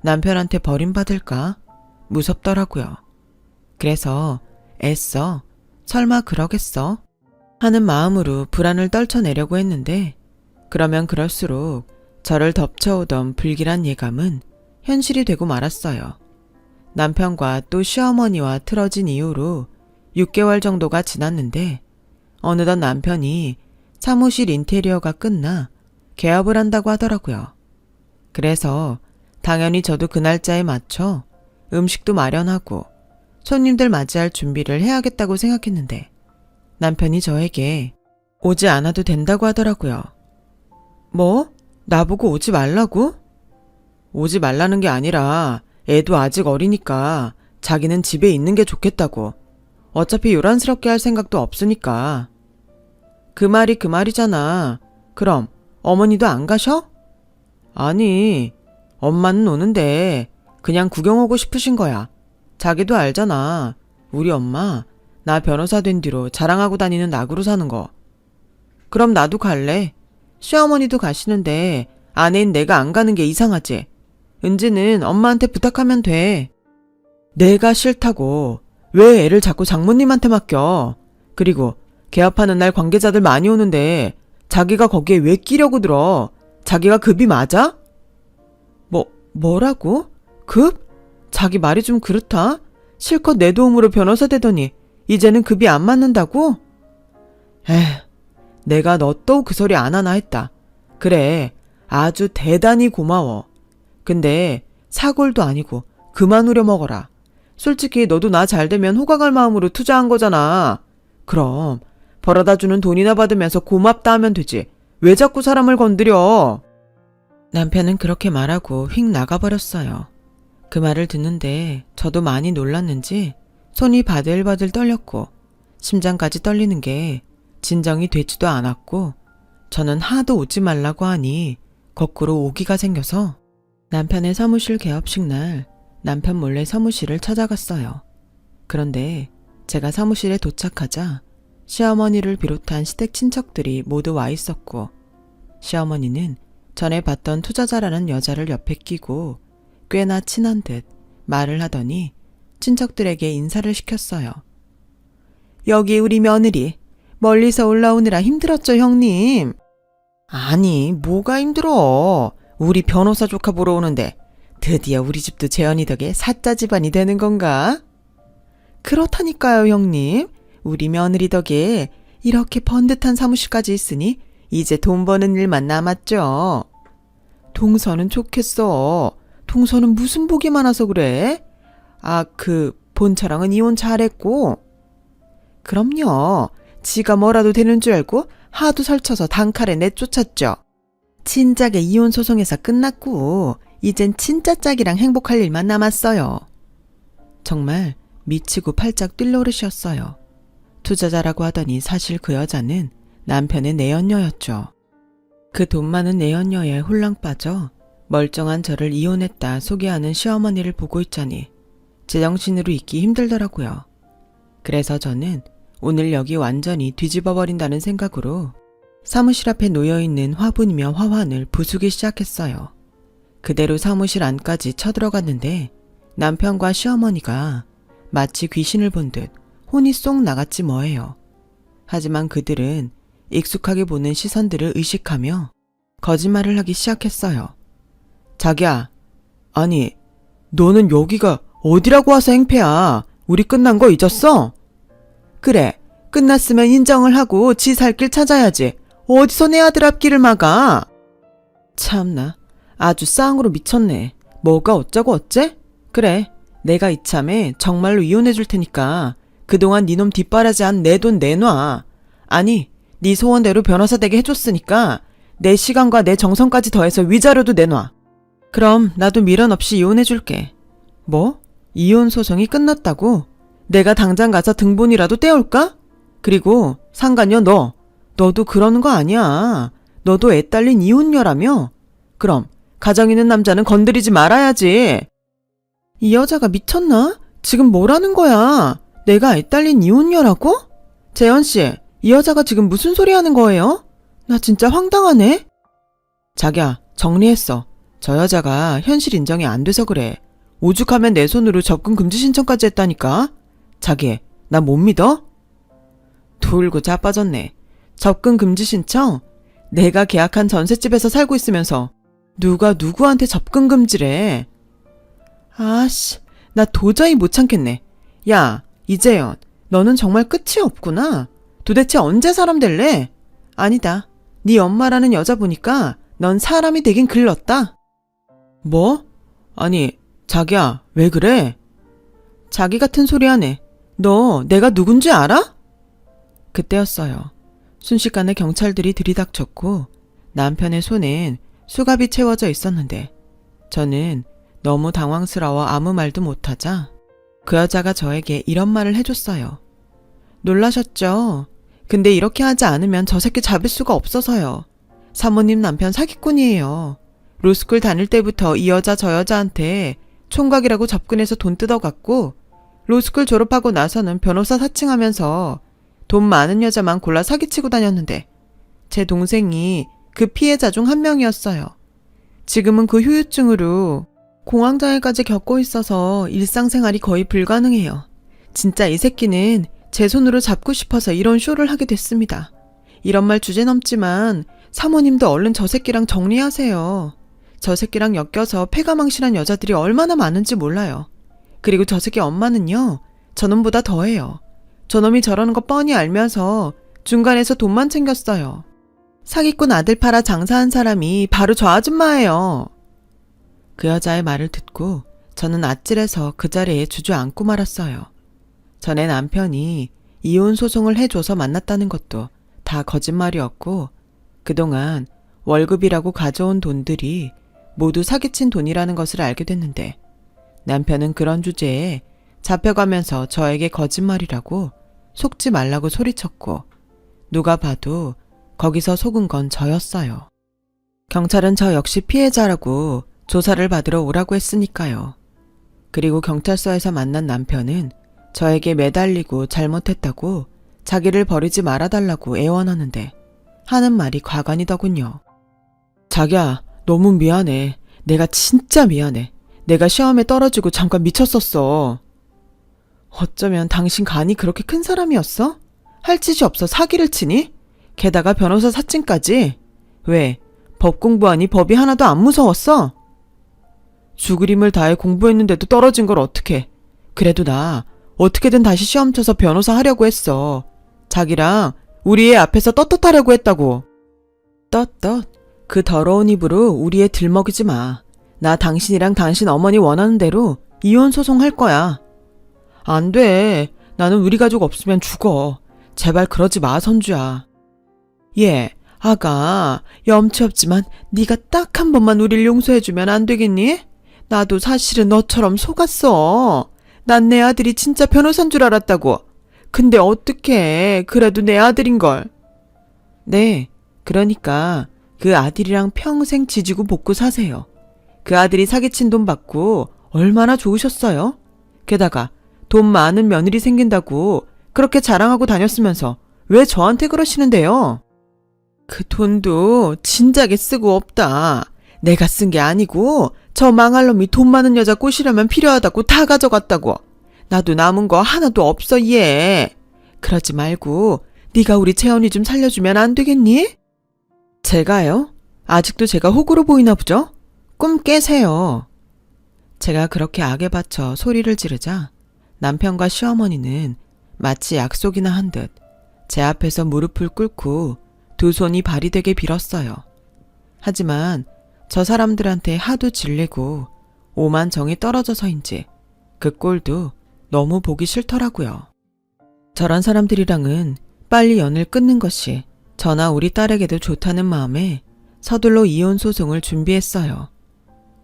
남편한테 버림받을까 무섭더라고요. 그래서 애써 설마 그러겠어? 하는 마음으로 불안을 떨쳐내려고 했는데 그러면 그럴수록 저를 덮쳐오던 불길한 예감은 현실이 되고 말았어요. 남편과 또 시어머니와 틀어진 이후로 6개월 정도가 지났는데 어느덧 남편이 사무실 인테리어가 끝나 개업을 한다고 하더라고요. 그래서 당연히 저도 그 날짜에 맞춰 음식도 마련하고 손님들 맞이할 준비를 해야겠다고 생각했는데 남편이 저에게 오지 않아도 된다고 하더라고요. 뭐? 나보고 오지 말라고? 오지 말라는 게 아니라 애도 아직 어리니까 자기는 집에 있는 게 좋겠다고. 어차피 요란스럽게 할 생각도 없으니까. 그 말이 그 말이잖아. 그럼 어머니도 안 가셔? 아니, 엄마는 오는데 그냥 구경하고 싶으신 거야. 자기도 알잖아. 우리 엄마 나 변호사 된 뒤로 자랑하고 다니는 낙으로 사는 거. 그럼 나도 갈래. 시어머니도 가시는데 아내인 내가 안 가는 게 이상하지. 은지는 엄마한테 부탁하면 돼. 내가 싫다고. 왜 애를 자꾸 장모님한테 맡겨. 그리고 개업하는 날 관계자들 많이 오는데 자기가 거기에 왜 끼려고 들어. 자기가 급이 맞아? 뭐라고? 급? 자기 말이 좀 그렇다. 실컷 내 도움으로 변호사 되더니 이제는 급이 안 맞는다고? 에휴, 내가 너 또 그 소리 안 하나 했다. 그래, 아주 대단히 고마워. 근데 사골도 아니고 그만 우려 먹어라. 솔직히 너도 나 잘 되면 호강할 마음으로 투자한 거잖아. 그럼 벌어다 주는 돈이나 받으면서 고맙다 하면 되지. 왜 자꾸 사람을 건드려? 남편은 그렇게 말하고 휙 나가버렸어요. 그 말을 듣는데 저도 많이 놀랐는지 손이 바들바들 떨렸고 심장까지 떨리는 게 진정이 되지도 않았고 저는 하도 오지 말라고 하니 거꾸로 오기가 생겨서 남편의 사무실 개업식 날 남편 몰래 사무실을 찾아갔어요. 그런데 제가 사무실에 도착하자 시어머니를 비롯한 시댁 친척들이 모두 와 있었고 시어머니는 전에 봤던 투자자라는 여자를 옆에 끼고 꽤나 친한 듯 말을 하더니 친척들에게 인사를 시켰어요. 여기 우리 며느리 멀리서 올라오느라 힘들었죠, 형님? 아니, 뭐가 힘들어. 우리 변호사 조카 보러 오는데 드디어 우리 집도 재현이 덕에 사자 집안이 되는 건가? 그렇다니까요, 형님. 우리 며느리 덕에 이렇게 번듯한 사무실까지 있으니 이제 돈 버는 일만 남았죠. 동서는 좋겠어. 동서는 무슨 복이 많아서 그래? 본처랑은 이혼 잘했고. 그럼요. 지가 뭐라도 되는 줄 알고 하도 설쳐서 단칼에 내쫓았죠. 진작에 이혼 소송에서 끝났고 이젠 진짜 짝이랑 행복할 일만 남았어요. 정말 미치고 팔짝 뛸 노릇이었어요. 투자자라고 하더니 사실 그 여자는 남편의 내연녀였죠. 그 돈 많은 내연녀에 홀랑 빠져 멀쩡한 저를 이혼했다 소개하는 시어머니를 보고 있자니 제정신으로 있기 힘들더라고요. 그래서 저는 오늘 여기 완전히 뒤집어 버린다는 생각으로 사무실 앞에 놓여있는 화분이며 화환을 부수기 시작했어요. 그대로 사무실 안까지 쳐들어갔는데 남편과 시어머니가 마치 귀신을 본 듯 혼이 쏙 나갔지 뭐예요. 하지만 그들은 익숙하게 보는 시선들을 의식하며 거짓말을 하기 시작했어요. 자기야, 아니 너는 여기가 어디라고 와서 행패야. 우리 끝난 거 잊었어? 그래, 끝났으면 인정을 하고 지 살 길 찾아야지. 어디서 내 아들 앞길을 막아? 참나, 아주 쌍으로 미쳤네. 뭐가 어쩌고 어째? 그래, 내가 이참에 정말로 이혼해 줄 테니까 그동안 니놈 뒷바라지한 내 돈 내놔. 아니, 네 소원대로 변호사 되게 해줬으니까 내 시간과 내 정성까지 더해서 위자료도 내놔. 그럼 나도 미련 없이 이혼해 줄게. 뭐? 이혼 소송이 끝났다고? 내가 당장 가서 등본이라도 떼올까? 그리고 상간녀 너도 그러는 거 아니야. 너도 애 딸린 이혼녀라며? 그럼 가정 있는 남자는 건드리지 말아야지. 이 여자가 미쳤나? 지금 뭐라는 거야? 내가 애 딸린 이혼녀라고? 재현씨, 이 여자가 지금 무슨 소리 하는 거예요? 나 진짜 황당하네. 자기야, 정리했어. 저 여자가 현실 인정이 안 돼서 그래. 오죽하면 내 손으로 접근 금지 신청까지 했다니까. 자기, 나 못 믿어? 돌고 자빠졌네. 접근 금지 신청? 내가 계약한 전셋집에서 살고 있으면서 누가 누구한테 접근 금지래. 아씨, 나 도저히 못 참겠네. 야, 이재현, 너는 정말 끝이 없구나. 도대체 언제 사람 될래? 아니다. 네 엄마라는 여자 보니까 넌 사람이 되긴 글렀다. 뭐? 아니, 자기야, 왜 그래? 자기 같은 소리 하네. 너 내가 누군지 알아? 그때였어요. 순식간에 경찰들이 들이닥쳤고 남편의 손엔 수갑이 채워져 있었는데 저는 너무 당황스러워 아무 말도 못하자 그 여자가 저에게 이런 말을 해줬어요. 놀라셨죠? 근데 이렇게 하지 않으면 저 새끼 잡을 수가 없어서요. 사모님 남편 사기꾼이에요. 로스쿨 다닐 때부터 이 여자 저 여자한테 총각이라고 접근해서 돈 뜯어갔고 로스쿨 졸업하고 나서는 변호사 사칭하면서 돈 많은 여자만 골라 사기치고 다녔는데 제 동생이 그 피해자 중 한 명이었어요. 지금은 그 후유증으로 공황장애까지 겪고 있어서 일상생활이 거의 불가능해요. 진짜 이 새끼는 제 손으로 잡고 싶어서 이런 쇼를 하게 됐습니다. 이런 말 주제넘지만 사모님도 얼른 저 새끼랑 정리하세요. 저 새끼랑 엮여서 패가망신한 여자들이 얼마나 많은지 몰라요. 그리고 저 새끼 엄마는요, 저놈보다 더해요. 저놈이 저러는 거 뻔히 알면서 중간에서 돈만 챙겼어요. 사기꾼 아들 팔아 장사한 사람이 바로 저 아줌마예요. 그 여자의 말을 듣고 저는 아찔해서 그 자리에 주저앉고 말았어요. 전에 남편이 이혼 소송을 해줘서 만났다는 것도 다 거짓말이었고 그동안 월급이라고 가져온 돈들이 모두 사기친 돈이라는 것을 알게 됐는데 남편은 그런 주제에 잡혀가면서 저에게 거짓말이라고 속지 말라고 소리쳤고 누가 봐도 거기서 속은 건 저였어요. 경찰은 저 역시 피해자라고 조사를 받으러 오라고 했으니까요. 그리고 경찰서에서 만난 남편은 저에게 매달리고 잘못했다고 자기를 버리지 말아달라고 애원하는데 하는 말이 과간이더군요. 자기야, 너무 미안해. 내가 진짜 미안해. 내가 시험에 떨어지고 잠깐 미쳤었어. 어쩌면 당신 간이 그렇게 큰 사람이었어? 할 짓이 없어 사기를 치니? 게다가 변호사 사칭까지? 왜? 법 공부하니 법이 하나도 안 무서웠어? 죽을 힘을 다해 공부했는데도 떨어진 걸 어떡해. 그래도 나 어떻게든 다시 시험 쳐서 변호사 하려고 했어. 자기랑 우리 애 앞에서 떳떳하려고 했다고. 떳떳? 그 더러운 입으로 우리 애 들먹이지 마. 나 당신이랑 당신 어머니 원하는 대로 이혼 소송할 거야. 안 돼. 나는 우리 가족 없으면 죽어. 제발 그러지 마, 선주야. 예, 아가, 염치 없지만 네가 딱 한 번만 우릴 용서해주면 안 되겠니? 나도 사실은 너처럼 속았어. 난 내 아들이 진짜 변호사인 줄 알았다고. 근데 어떡해. 그래도 내 아들인걸. 네, 그러니까 그 아들이랑 평생 지지고 볶고 사세요. 그 아들이 사기친 돈 받고 얼마나 좋으셨어요? 게다가 돈 많은 며느리 생긴다고 그렇게 자랑하고 다녔으면서 왜 저한테 그러시는데요? 그 돈도 진작에 쓰고 없다. 내가 쓴 게 아니고 저 망할 놈이 돈 많은 여자 꼬시려면 필요하다고 다 가져갔다고. 나도 남은 거 하나도 없어 얘. 그러지 말고 네가 우리 채연이 좀 살려주면 안 되겠니? 제가요? 아직도 제가 호구로 보이나 보죠? 꿈 깨세요. 제가 그렇게 악에 받쳐 소리를 지르자 남편과 시어머니는 마치 약속이나 한 듯 제 앞에서 무릎을 꿇고 두 손이 발이 되게 빌었어요. 하지만 저 사람들한테 하도 질리고 오만 정이 떨어져서인지 그 꼴도 너무 보기 싫더라고요. 저런 사람들이랑은 빨리 연을 끊는 것이 저나 우리 딸에게도 좋다는 마음에 서둘러 이혼 소송을 준비했어요.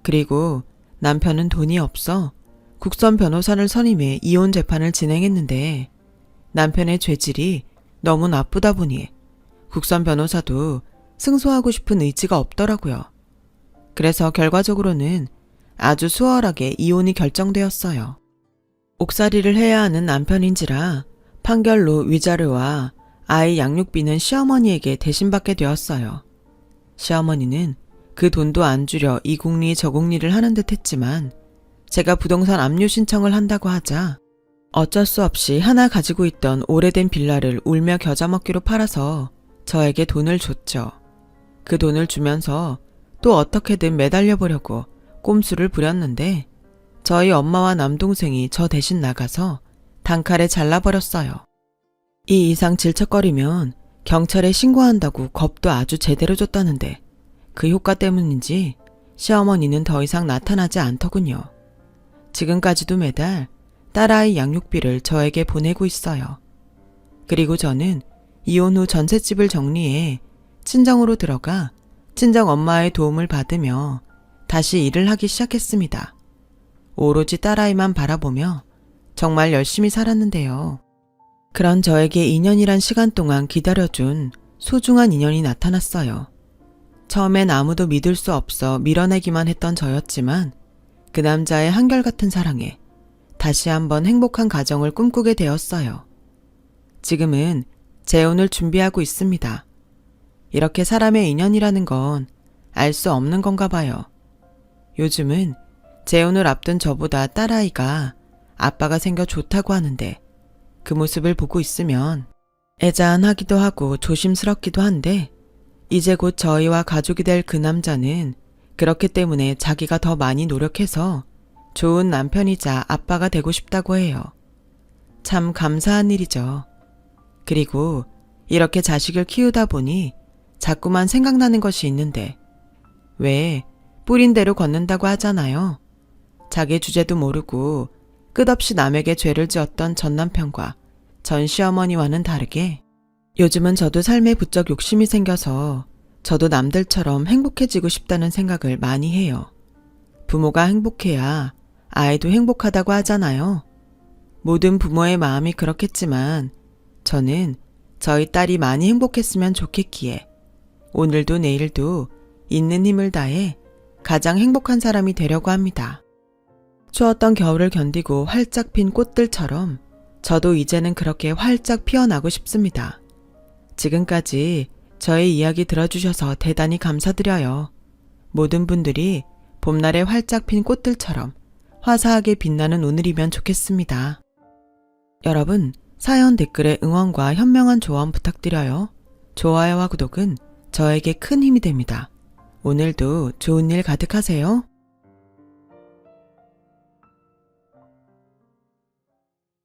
그리고 남편은 돈이 없어 국선 변호사를 선임해 이혼 재판을 진행했는데 남편의 죄질이 너무 나쁘다 보니 국선 변호사도 승소하고 싶은 의지가 없더라고요. 그래서 결과적으로는 아주 수월하게 이혼이 결정되었어요. 옥살이를 해야 하는 남편인지라 판결로 위자료와 아이 양육비는 시어머니에게 대신 받게 되었어요. 시어머니는 그 돈도 안 주려 이 국리 저 국리를 하는 듯 했지만 제가 부동산 압류 신청을 한다고 하자 어쩔 수 없이 하나 가지고 있던 오래된 빌라를 울며 겨자 먹기로 팔아서 저에게 돈을 줬죠. 그 돈을 주면서 또 어떻게든 매달려 보려고 꼼수를 부렸는데 저희 엄마와 남동생이 저 대신 나가서 단칼에 잘라버렸어요. 이 이상 질척거리면 경찰에 신고한다고 겁도 아주 제대로 줬다는데 그 효과 때문인지 시어머니는 더 이상 나타나지 않더군요. 지금까지도 매달 딸아이 양육비를 저에게 보내고 있어요. 그리고 저는 이혼 후 전셋집을 정리해 친정으로 들어가 친정 엄마의 도움을 받으며 다시 일을 하기 시작했습니다. 오로지 딸아이만 바라보며 정말 열심히 살았는데요. 그런 저에게 2년이란 시간 동안 기다려준 소중한 인연이 나타났어요. 처음엔 아무도 믿을 수 없어 밀어내기만 했던 저였지만 그 남자의 한결같은 사랑에 다시 한번 행복한 가정을 꿈꾸게 되었어요. 지금은 재혼을 준비하고 있습니다. 이렇게 사람의 인연이라는 건 알 수 없는 건가 봐요. 요즘은 재혼을 앞둔 저보다 딸아이가 아빠가 생겨 좋다고 하는데 그 모습을 보고 있으면 애잔하기도 하고 조심스럽기도 한데 이제 곧 저희와 가족이 될 그 남자는 그렇기 때문에 자기가 더 많이 노력해서 좋은 남편이자 아빠가 되고 싶다고 해요. 참 감사한 일이죠. 그리고 이렇게 자식을 키우다 보니 자꾸만 생각나는 것이 있는데 왜 뿌린 대로 걷는다고 하잖아요. 자기 주제도 모르고 끝없이 남에게 죄를 지었던 전 남편과 전 시어머니와는 다르게 요즘은 저도 삶에 부쩍 욕심이 생겨서 저도 남들처럼 행복해지고 싶다는 생각을 많이 해요. 부모가 행복해야 아이도 행복하다고 하잖아요. 모든 부모의 마음이 그렇겠지만 저는 저희 딸이 많이 행복했으면 좋겠기에 오늘도 내일도 있는 힘을 다해 가장 행복한 사람이 되려고 합니다. 추웠던 겨울을 견디고 활짝 핀 꽃들처럼 저도 이제는 그렇게 활짝 피어나고 싶습니다. 지금까지 저의 이야기 들어주셔서 대단히 감사드려요. 모든 분들이 봄날에 활짝 핀 꽃들처럼 화사하게 빛나는 오늘이면 좋겠습니다. 여러분, 사연 댓글에 응원과 현명한 조언 부탁드려요. 좋아요와 구독은 저에게 큰 힘이 됩니다. 오늘도 좋은 일 가득하세요.